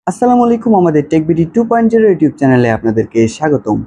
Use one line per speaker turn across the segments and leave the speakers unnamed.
আসসালামু আলাইকুম। আমাদের টেকবিডি 2.0 ইউটিউব চ্যানেলে আপনাদেরকে স্বাগতম।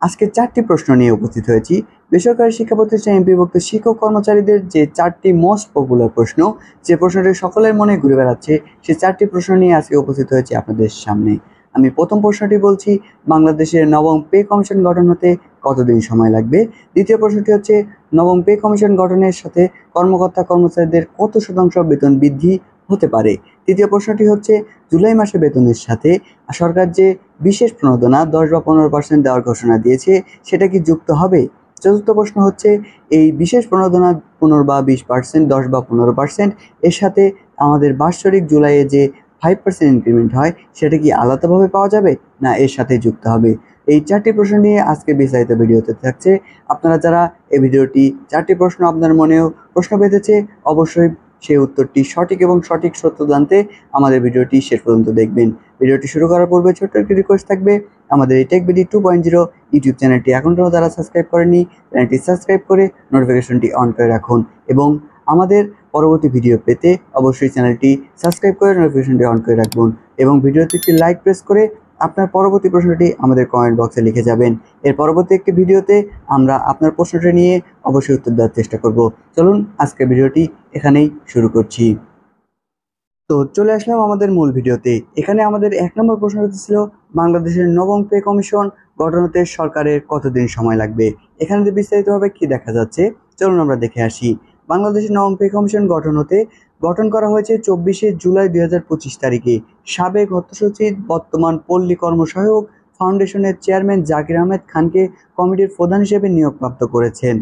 আজকে 4টি প্রশ্ন নিয়ে উপস্থিত হয়েছি। বেসরকারি শিক্ষা প্রতিষ্ঠানে বিভক্ত শিক্ষক কর্মচারীদের যে 4টি মোস্ট পপুলার প্রশ্ন, যে প্রশ্নটি সকলের মনে ঘুরে বেড়াচ্ছে, সেই 4টি প্রশ্ন নিয়ে আজকে উপস্থিত হয়েছি আপনাদের সামনে। আমি প্রথম প্রশ্নটি বলছি, বাংলাদেশের নবম পে কমিশন গঠন হতে কতদিন সময় লাগবে? দ্বিতীয় প্রশ্নটি হচ্ছে, নবম পে কমিশন গঠনের সাথে কর্মকর্তা কর্মচারীদের কত শতাংশ বেতন বৃদ্ধি হতে পারে? তৃতীয় প্রশ্নটি হচ্ছে, জুলাই মাসে বেতনের সাথে সরকার যে বিশেষ প্রণোদনা 10 বা 15% দেওয়ার ঘোষণা দিয়েছে, সেটা কি যুক্ত হবে? চতুর্থ প্রশ্ন হচ্ছে, এই বিশেষ প্রণোদনা 15 বা 20%, 10 বা 15%, এর সাথে আমাদের বাৎসরিক জুলাইয়ে যে 5% ইনক্রিমেন্ট হয়, সেটা কি আলাদাভাবে পাওয়া যাবে, না এর সাথে যুক্ত হবে? এই 4টি প্রশ্ন নিয়ে আজকে বিস্তারিত ভিডিওতে থাকছে। আপনারা যারা এই ভিডিওটি 4টি প্রশ্ন আপনার মনেও প্রশ্ন বেঁধেছে, অবশ্যই সেই উত্তরটি সঠিক এবং সঠিক সত্য জানতে আমাদের ভিডিওটি শেষ পর্যন্ত দেখবেন। ভিডিওটি শুরু করার পূর্বে ছোট্ট একটি রিকোয়েস্ট থাকবে, আমাদের এই টেকবিডি 2.0 ইউটিউব চ্যানেলটি এখনও যারা সাবস্ক্রাইব করেনি, চ্যানেলটি সাবস্ক্রাইব করে নোটিফিকেশনটি অন করে রাখুন এবং আমাদের পরবর্তী ভিডিও পেতে অবশ্যই চ্যানেলটি সাবস্ক্রাইব করে নোটিফিকেশনটি অন করে রাখুন এবং ভিডিওতে একটি লাইক প্রেস করে আপনার পরবর্তী প্রশ্নটি আমাদের কমেন্ট বক্সে লিখে যাবেন। এর পরবর্তী একটি ভিডিওতে আমরা আপনার প্রশ্নটি নিয়ে অবশ্যই উত্তর দেওয়ার চেষ্টা করব। চলুন আজকের ভিডিওটি এখানেই শুরু করছি। তো চলে আসলাম আমাদের মূল ভিডিওতে। এখানে আমাদের 1 নম্বর প্রশ্ন ছিল, বাংলাদেশের নবম পে কমিশন গঠন হতে সরকারের কতদিন সময় লাগবে? এখানে যে বিস্তারিতভাবে কি দেখা যাচ্ছে, চলুন আমরা দেখে আসি। বাংলাদেশের নবম পে কমিশন গঠন করা হয়েছে 24শে জুলাই 2025 তারিখে। সাবেক অর্থ সচিব, বর্তমান পল্লী কর্মসহায়ক ফাউন্ডেশনের চেয়ারম্যান জাকির আহমেদ খানকে কমিটির প্রধান হিসেবে নিয়োগপ্রাপ্ত করেছেন।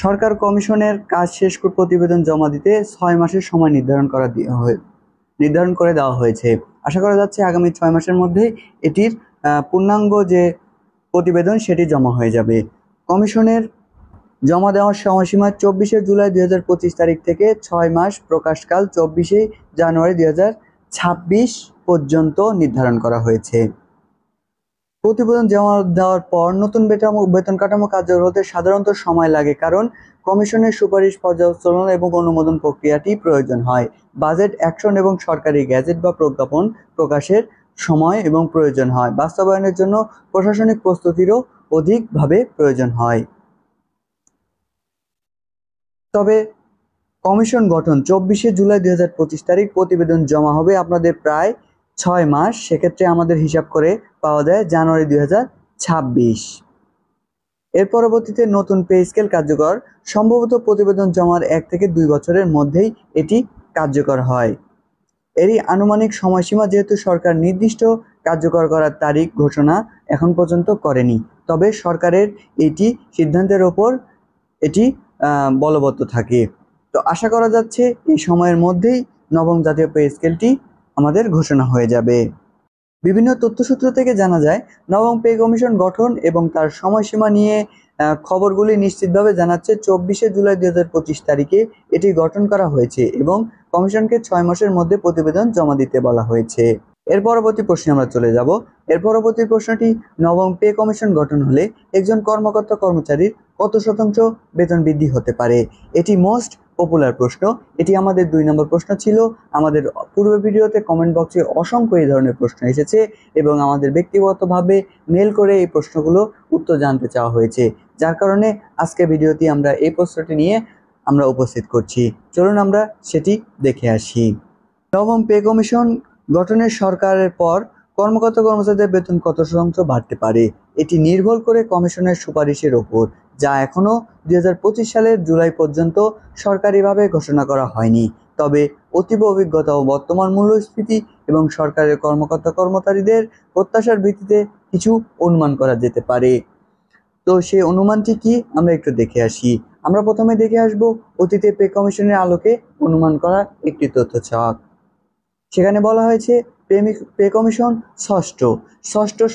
সরকার কমিশনের কাজ শেষ করে প্রতিবেদন জমা দিতে 6 মাসের সময় নির্ধারণ করে দেওয়া হয়েছে। আশা করা যাচ্ছে আগামী 6 মাসের মধ্যেই এটির পূর্ণাঙ্গ যে প্রতিবেদন সেটি জমা হয়ে যাবে। কমিশনের জমা দেওয়ার সময়সীমা 24শে জুলাই 2025 তারিখ থেকে 6 মাস, প্রকাশকাল 24শে জানুয়ারি 2026 পর্যন্ত নির্ধারণ করা হয়েছে। প্রতিবেদন জমা দেওয়ার পর নতুন বেতন কাঠামো কার্যকর হতে সাধারণত সময় লাগে, কারণ কমিশনের সুপারিশ পর্যালোচনা এবং অনুমোদন প্রক্রিয়াটি প্রয়োজন হয়। বাজেট অ্যাকশন এবং সরকারি গ্যাজেট বা প্রজ্ঞাপন প্রকাশের সময় এবং প্রয়োজন হয়। বাস্তবায়নের জন্য প্রশাসনিক প্রস্তুতিরও অধিকভাবে প্রয়োজন হয়। তবে কমিশন গঠন 24শে জুলাই 2025 তারিখ, প্রতিবেদন জমা হবে আপনাদের প্রায় 6 মাস। সেক্ষেত্রে আমাদের হিসাব করে পাওয়া যায় জানুয়ারি 2026। এর পরবর্তীতে নতুন পে স্কেল কার্যকর, সম্ভবত প্রতিবেদন জমার 1 থেকে 2 বছরের মধ্যেই এটি কার্যকর হয়। এরই আনুমানিক সময়সীমা, যেহেতু সরকার নির্দিষ্ট কার্যকর করার তারিখ ঘোষণা এখন পর্যন্ত করেনি, তবে সরকারের এটি সিদ্ধান্তের ওপর এটি বলবৎ থাকে। তো আশা করা যাচ্ছে এই সময়ের মধ্যেই নবম জাতীয় পে স্কেলটি আমাদের ঘোষণা হয়ে যাবে। বিভিন্ন তথ্যসূত্র থেকে জানা যায়, নবম পে কমিশন গঠন এবং তার সময়সীমা নিয়ে খবরগুলি নিশ্চিতভাবে জানাচ্ছে 24শে জুলাই 2025 তারিখে এটি গঠন করা হয়েছে এবং কমিশনকে 6 মাসের মধ্যে প্রতিবেদন জমা দিতে বলা হয়েছে। এর পরবর্তী প্রশ্নে আমরা চলে যাব। এর পরবর্তী প্রশ্নটি, নবম পে কমিশন গঠন হলে একজন কর্মকর্তা কর্মচারীর কত শতাংশ বেতন বৃদ্ধি হতে পারে? এটি মোস্ট পপুলার প্রশ্ন। এটি আমাদের 2 নম্বর প্রশ্ন ছিল। আমাদের পূর্ব ভিডিওতে কমেন্ট বক্সে অসংখ্য এই ধরনের প্রশ্ন এসেছে এবং আমাদের ব্যক্তিগতভাবে মেল করে এই প্রশ্নগুলো উত্তর জানতে চাওয়া হয়েছে, যার কারণে আজকে ভিডিওটি আমরা এই প্রশ্নটি নিয়ে আমরা উপস্থিত করছি। চলুন আমরা সেটি দেখে আসি। নবম পে কমিশন গঠনের সরকারের পর কর্মকর্তা কর্মচারীদের বেতন কত শতাংশ বাড়তে পারে? এটি নির্ভর করে কমিশনের সুপারিশের ওপর, যা এখনও 2025 সালের জুলাই পর্যন্ত সরকারিভাবে ঘোষণা করা হয়নি। তবে অতীব অভিজ্ঞতা ও বর্তমান মূল্যস্ফীতি এবং সরকারের কর্মকর্তা কর্মচারীদের প্রত্যাশার ভিত্তিতে কিছু অনুমান করা যেতে পারে। তো সেই অনুমানটি কি, আমরা একটু দেখে আসি। আমরা প্রথমে দেখে আসব অতীতে পে কমিশনের আলোকে অনুমান করা একটি তথ্যছক। সেখানে বলা হয়েছে পে কমিশন ষষ্ঠ,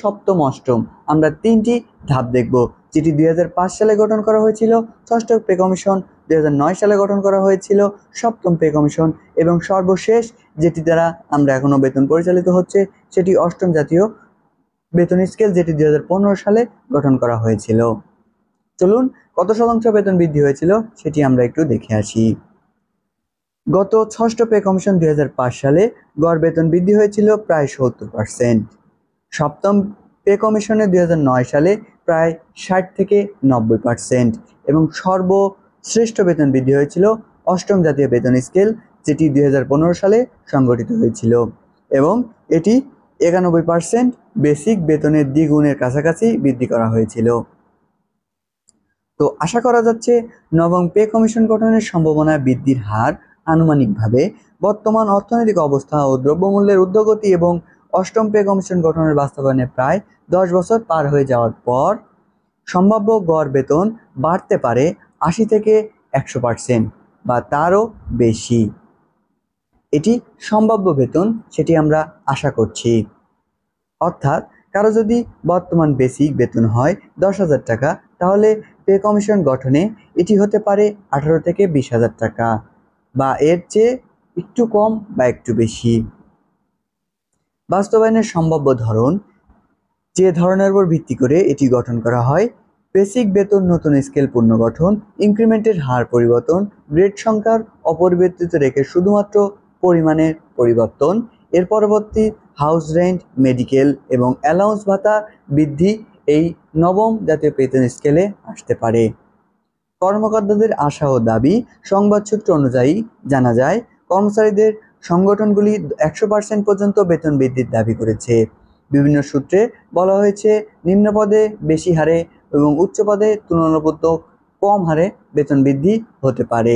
সপ্তম, অষ্টম, আমরা 3টি ধাপ দেখব। যেটি 2005 সালে গঠন করা হয়েছিল ষষ্ঠ পে কমিশন, 2009 সালে গঠন করা হয়েছিল সপ্তম পে কমিশন এবং সর্বশেষ যেটি দ্বারা আমরা এখনো বেতন পরিচালিত হচ্ছে সেটি অষ্টম জাতীয় বেতন স্কেল, যেটি 2015 সালে গঠন করা হয়েছিল। চলুন কত শতাংশ বেতন বৃদ্ধি হয়েছিল সেটি আমরা একটু দেখে আসি। গত ষষ্ঠ পে কমিশন 2005 সালে গড় বেতন বৃদ্ধি হয়েছিল প্রায় 70%। সপ্তম পে কমিশনে 2009 সালে প্রায় 60 থেকে 90%, এবং সর্বশ্রেষ্ঠ বেতন বৃদ্ধি হয়েছিল অষ্টম জাতীয় বেতন স্কেল, যেটি 2015 সালে সংগঠিত হয়েছিল, এবং এটি 91% বেসিক বেতনের দ্বিগুণের কাছাকাছি বৃদ্ধি করা হয়েছিল। তো আশা করা যাচ্ছে নবম পে কমিশন গঠনের সম্ভাবনা বৃদ্ধির হার আনুমানিকভাবে বর্তমান অর্থনৈতিক অবস্থা ও দ্রব্যমূল্যের ঊর্ধ্বগতি এবং অষ্টম পে কমিশন গঠনের বাস্তবায়নে প্রায় 10 বছর পার হয়ে যাওয়ার পর সম্ভাব্য গড় বেতন বাড়তে পারে 80 থেকে 100% বা তারও বেশি। এটি সম্ভাব্য বেতন, সেটি আমরা আশা করছি। অর্থাৎ কারো যদি বর্তমান বেসিক বেতন হয় 10,000 টাকা, তাহলে পে কমিশন গঠনে এটি হতে পারে 18 থেকে 20,000 টাকা, বা এর চেয়ে একটু কম বা একটু বেশি। বাস্তবায়নের সম্ভাব্য ধরন, যে ধরনের উপর ভিত্তি করে এটি গঠন করা হয়: বেসিক বেতন নতুন স্কেল পুনর্গঠন, ইনক্রিমেন্টের হার পরিবর্তন, গ্রেড সংখ্যার অপরিবর্তিত রেখে শুধুমাত্র পরিমাণের পরিবর্তন, এর পরবর্তী হাউস রেন্ট, মেডিকেল এবং অ্যালাউন্স ভাতা বৃদ্ধি এই নবম জাতীয় বেতন স্কেলে আসতে পারে। কর্মকর্তাদের আশা ও দাবি, সংবাদ সূত্র অনুযায়ী জানা যায় কর্মচারীদের সংগঠনগুলি 100% পর্যন্ত বেতন বৃদ্ধির দাবি করেছে। বিভিন্ন সূত্রে বলা হয়েছে নিম্ন পদে বেশি হারে এবং উচ্চ পদে তুলনামূলক কম হারে বেতন বৃদ্ধি হতে পারে,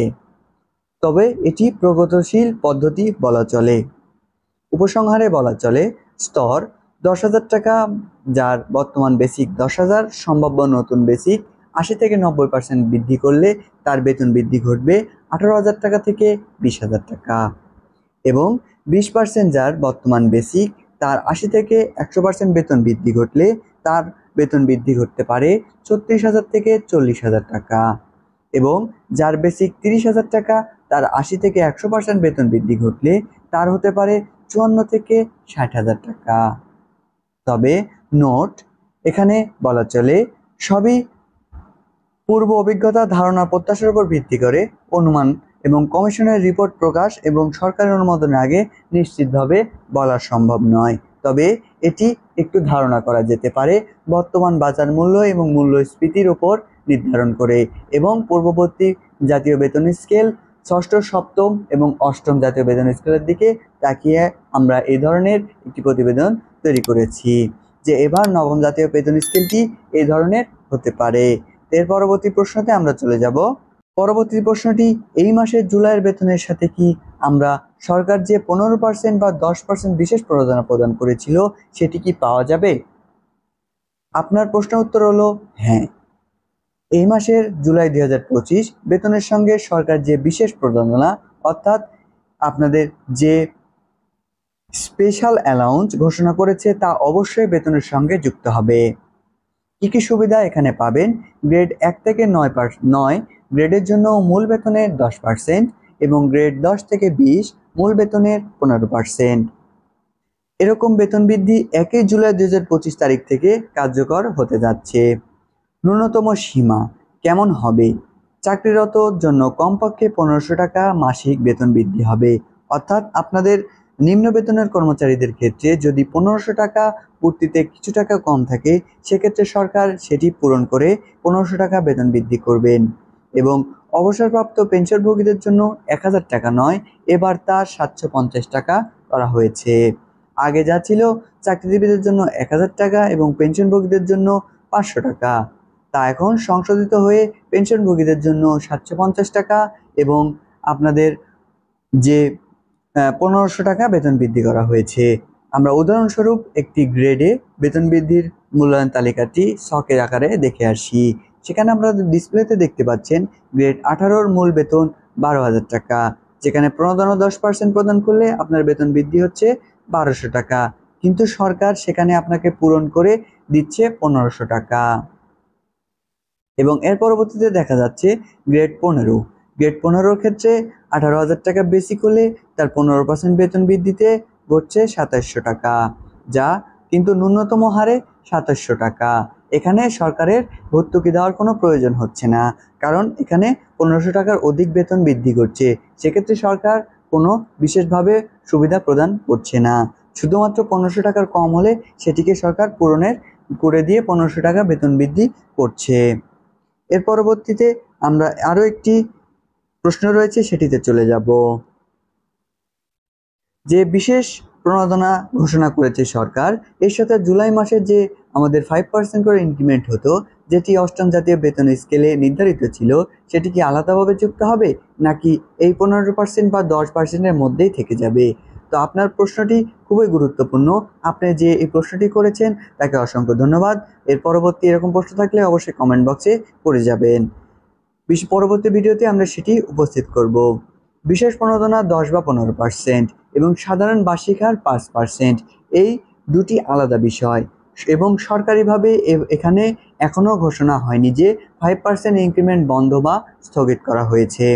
তবে এটি প্রগতিশীল পদ্ধতি বলা চলে। উপসংহারে বলা চলে, স্তর 10,000 টাকা, যার বর্তমান বেসিক 10,000, সম্ভাব্য নতুন বেসিক 80 থেকে 90% বৃদ্ধি করলে তার বেতন বৃদ্ধি ঘটবে 18,000 টাকা থেকে 20,000 টাকা, এবং 20% যার বর্তমান বেসিক, তার 80 থেকে 100% বেতন বৃদ্ধি ঘটলে তার বেতন বৃদ্ধি ঘটতে পারে 36,000 থেকে 40,000 টাকা, এবং যার বেসিক 30,000 টাকা, তার 80 থেকে 100% বেতন বৃদ্ধি ঘটলে তার হতে পারে 54 থেকে 60,000 টাকা। তবে নোট, এখানে বলা চলে সবই পূর্ব অভিজ্ঞতা, ধারণা, প্রত্যাশার উপর ভিত্তি করে অনুমান, এবং কমিশনের রিপোর্ট প্রকাশ এবং সরকারের অনুমোদনের আগে নিশ্চিতভাবে বলা সম্ভব নয়। তবে এটি একটু ধারণা করা যেতে পারে বর্তমান বাজার মূল্য এবং মূল্যস্ফীতির উপর নির্ধারণ করে, এবং পূর্ববর্তী জাতীয় বেতন স্কেল, ষষ্ঠ, সপ্তম এবং অষ্টম জাতীয় বেতন স্কেলের দিকে তাকিয়ে আমরা এই ধরনের একটি প্রতিবেদন তৈরি করেছি যে এবার নবম জাতীয় বেতন স্কেলটি এই ধরনের হতে পারে। এর পরবর্তী প্রশ্নতে আমরা চলে যাব। পরবর্তী প্রশ্নটি, এই মাসের জুলাইয়ের বেতনের সাথে কি আমরা সরকার যে 15% বা 10% বিশেষ প্রণোদনা প্রদান করেছিল সেটি কি পাওয়া যাবে? আপনার প্রশ্ন উত্তর হলো হ্যাঁ। এই মাসের জুলাই 2025 বেতনের সঙ্গে সরকার যে বিশেষ প্রণোদনা, অর্থাৎ আপনাদের যে স্পেশাল অ্যালাউন্স ঘোষণা করেছে তা অবশ্যই বেতনের সঙ্গে যুক্ত হবে। কি কি সুবিধা এখানে পাবেন? গ্রেড 1 থেকে 9 গ্রেডের জন্য মূল বেতনের 10% এবং গ্রেড 10 থেকে 20 মূল বেতনের 15%। এরকম বেতন বৃদ্ধি 1 জুলাই 2025 তারিখ থেকে কার্যকর হতে যাচ্ছে। ন্যূনতম সীমা কেমন হবে? চাকরিরত জন্য কমপক্ষে 1500 টাকা মাসিক বেতন বৃদ্ধি হবে, অর্থাৎ আপনাদের নিম্ন বেতনের কর্মচারীদের ক্ষেত্রে যদি 1500 টাকা পূর্তিতে কিছু টাকা কম থাকে, সেক্ষেত্রে সরকার সেটি পূরণ করে 1500 টাকা বেতন বৃদ্ধি করবেন। এবং অবসরপ্রাপ্ত পেনশনভোগীদের জন্য 1000 টাকা নয়, এবার তা 750 টাকা করা হয়েছে। আগে যা ছিল চাকরিজীবীদের জন্য 1000 টাকা এবং পেনশনভোগীদের জন্য 500 টাকা, তা এখন সংশোধিত হয়ে পেনশনভোগীদের জন্য 750 টাকা এবং আপনাদের যে 1500 টাকা বেতন বৃদ্ধি করা হয়েছে। আমরা উদাহরণস্বরূপ একটি গ্রেডে বেতন বৃদ্ধির মূল্যায়ন তালিকাটি ছকের আকারে দেখে আসি। সেখানে আপনারা ডিসপ্লেতে দেখতে পাচ্ছেন গ্রেড 18-র মূল বেতন 12,000 টাকা, যেখানে প্রণোদনা 10% প্রদান করলে আপনার বেতন বৃদ্ধি হচ্ছে 1200 টাকা, কিন্তু সরকার সেখানে আপনাকে পূরণ করে দিচ্ছে 1500 টাকা। এবং এর পরবর্তীতে দেখা যাচ্ছে গ্রেড 15। গ্রেড 15-র ক্ষেত্রে 18,000 টাকা বেসিক হলে তার 15% বেতন বৃদ্ধিতে ঘটছে 2700 টাকা, যা কিন্তু ন্যূনতম হারে 2700 টাকা। এখানে সরকারের ভর্তুকি দেওয়ার কোনো প্রয়োজন হচ্ছে না, কারণ এখানে 1500 টাকার অধিক বেতন বৃদ্ধি করছে। সেক্ষেত্রে সরকার কোনো বিশেষভাবে সুবিধা প্রদান করছে না। শুধুমাত্র 1500 টাকার কম হলে সেটিকে সরকার করে দিয়ে 1500 টাকা বেতন বৃদ্ধি করছে। এর পরবর্তীতে আমরা আরও একটি প্রশ্ন রয়েছে, সেটিতে চলে যাব। যে বিশেষ প্রণোদনা ঘোষণা করেছে সরকার, এর সাথে জুলাই মাসে যে আমাদের 5% করে ইনক্রিমেন্ট হতো, যেটি অষ্টম জাতীয় বেতন স্কেলে নির্ধারিত ছিল, সেটি কি আলাদাভাবে যুক্ত হবে নাকি এই 15% বা 10%-এর মধ্যেই থেকে যাবে? তো আপনার প্রশ্নটি খুবই গুরুত্বপূর্ণ। আপনি যে এই প্রশ্নটি করেছেন তাকে অসংখ্য ধন্যবাদ। এর পরবর্তী এরকম প্রশ্ন থাকলে অবশ্যই কমেন্ট বক্সে করে যাবেন। পরবর্তী ভিডিওতে আমরা সেটি উপস্থিত করব। বিশেষ প্রণোদনা 10 বা 15% এবং সাধারণ বার্ষিক হার 5%, এই দুটি আলাদা বিষয় এবং সরকারিভাবে এখানে এখনও ঘোষণা হয়নি যে 5% ইনক্রিমেন্ট বন্ধ বা স্থগিত করা হয়েছে।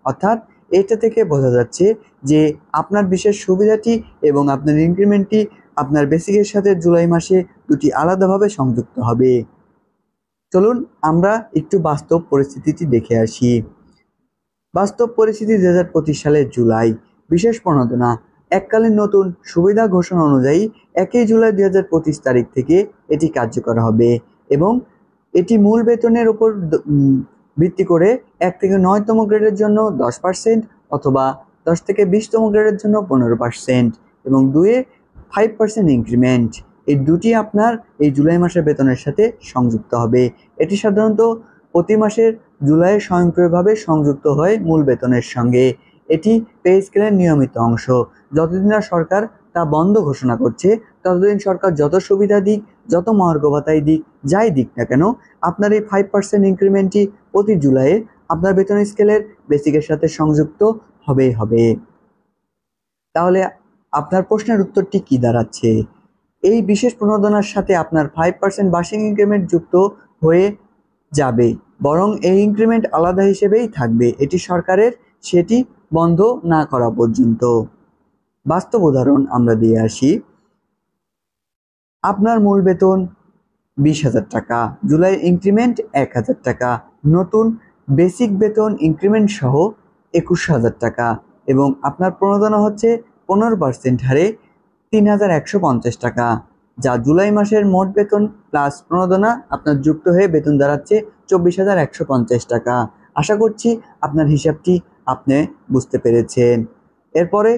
অর্থাৎ এটা থেকে বোঝা যাচ্ছে যে আপনার বিশেষ সুবিধাটি এবং আপনার ইনক্রিমেন্টটি আপনার বেসিকের সাথে জুলাই মাসে দুটি আলাদাভাবে সংযুক্ত হবে। চলুন আমরা একটু বাস্তব পরিস্থিতিটি দেখে আসি। বাস্তব পরিস্থিতি 2025 সালের জুলাই। বিশেষ প্রণোদনা এককালীন নতুন সুবিধা ঘোষণা অনুযায়ী 1 জুলাই 2025 তারিখ থেকে এটি কার্যকর হবে এবং এটি মূল বেতনের উপর ভিত্তি করে 1 থেকে 9তম গ্রেডের জন্য 10% অথবা 10 থেকে 20তম গ্রেডের জন্য 15% এবং 2-এ 5% ইনক্রিমেন্ট, এই দুটি আপনার এই জুলাই মাসের বেতনের সাথে সংযুক্ত হবে। এটি সাধারণত প্রতি মাসের জুলাইয়ে স্বয়ংক্রিয়ভাবে সংযুক্ত হয় মূল বেতনের সঙ্গে। এটি পে স্কেলের নিয়মিত অংশ। যতদিন না সরকার তা বন্ধ ঘোষণা করছে, ততদিন সরকার যত সুবিধা দিক, যত মহার্ঘ ভাতাই দিক, যাই দিক না কেন, আপনার এই 5% ইনক্রিমেন্টটি প্রতি জুলাইয়ে আপনার বেতন স্কেলের বেসিকের সাথে সংযুক্ত হবে। তাহলে আপনার প্রশ্নের উত্তরটি কি দাঁড়াচ্ছে? এই বিশেষ প্রণোদনার সাথে আপনার 5% বার্ষিক ইনক্রিমেন্ট যুক্ত হয়ে যাবে, বরং এই ইনক্রিমেন্ট আলাদা হিসেবেই থাকবে, এটি সরকারের সেটি বন্ধ না করা পর্যন্ত। বাস্তব উদাহরণ আমরা দিয়ে আসি। আপনার মূল বেতন 20,000 টাকা, জুলাই ইনক্রিমেন্ট 1,000 টাকা, নতুন বেসিক বেতন ইনক্রিমেন্ট সহ 21,000 টাকা এবং আপনার প্রণোদনা হচ্ছে 15% হারে 3,150 টাকা, যা জুলাই মাসের মোট বেতন প্লাস প্রণোদনা আপনার যুক্ত হয়ে বেতন দাঁড়াচ্ছে 24,150 টাকা। আশা করছি আপনার হিসাবটি আপনি বুঝতে পেরেছেন। এরপরে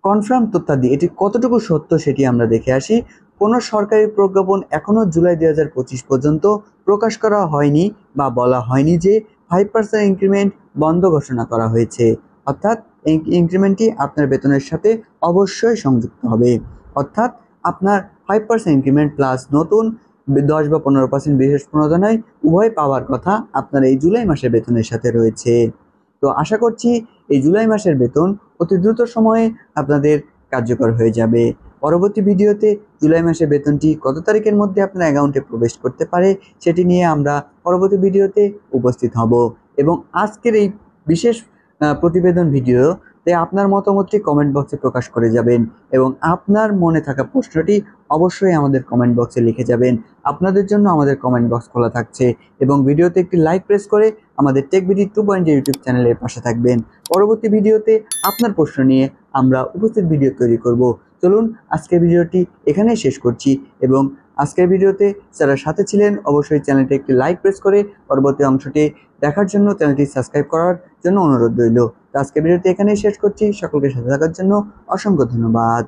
কনফার্ম তথ্যাদি এটি কতটুকু সত্য সেটি আমরা দেখে আসি। কোনো সরকারি প্রজ্ঞাপন এখনও জুলাই 2025 পর্যন্ত প্রকাশ করা হয়নি বা বলা হয়নি যে 5% ইনক্রিমেন্ট বন্ধ ঘোষণা করা হয়েছে। অর্থাৎ এই ইনক্রিমেন্টটি আপনার বেতনের সাথে অবশ্যই সংযুক্ত হবে। অর্থাৎ আপনার 5% ইনক্রিমেন্ট প্লাস নতুন 10 বা 15% বিশেষ প্রণোদনায় উভয় পাওয়ার কথা আপনার এই জুলাই মাসের বেতনের সাথে রয়েছে। তো আশা করছি এই জুলাই মাসের বেতন অতি দ্রুত সময়ে আপনাদের কার্যকর হয়ে যাবে। পরবর্তী ভিডিওতে জুলাই মাসের বেতনটি কত তারিখের মধ্যে আপনার অ্যাকাউন্টে প্রবেশ করতে পারে সেটি নিয়ে আমরা পরবর্তী ভিডিওতে উপস্থিত হব এবং আজকের এই বিশেষ প্রতিবেদন ভিডিওতে আপনার মতামতটি কমেন্ট বক্সে প্রকাশ করে যাবেন এবং আপনার মনে থাকা প্রশ্নটি অবশ্যই আমাদের কমেন্ট বক্সে লিখে যাবেন। আপনাদের জন্য আমাদের কমেন্ট বক্স খোলা থাকছে এবং ভিডিওতে একটি লাইক প্রেস করে আমাদের টেকবিডি 2.0 ইউটিউব চ্যানেলের পাশে থাকবেন। পরবর্তী ভিডিওতে আপনার প্রশ্ন নিয়ে আমরা উপস্থিত ভিডিও তৈরি করব। চলুন আজকের ভিডিওটি এখানেই শেষ করছি এবং আজকের ভিডিওতে যারা সাথে ছিলেন অবশ্যই চ্যানেলটি একটি লাইক প্রেস করে পরবর্তী অংশটি দেখার জন্য চ্যানেলটি সাবস্ক্রাইব করার জন্য অনুরোধ রইল। তো আজকের ভিডিওটি এখানেই শেষ করছি। সকলকে সাথে থাকার জন্য অসংখ্য ধন্যবাদ।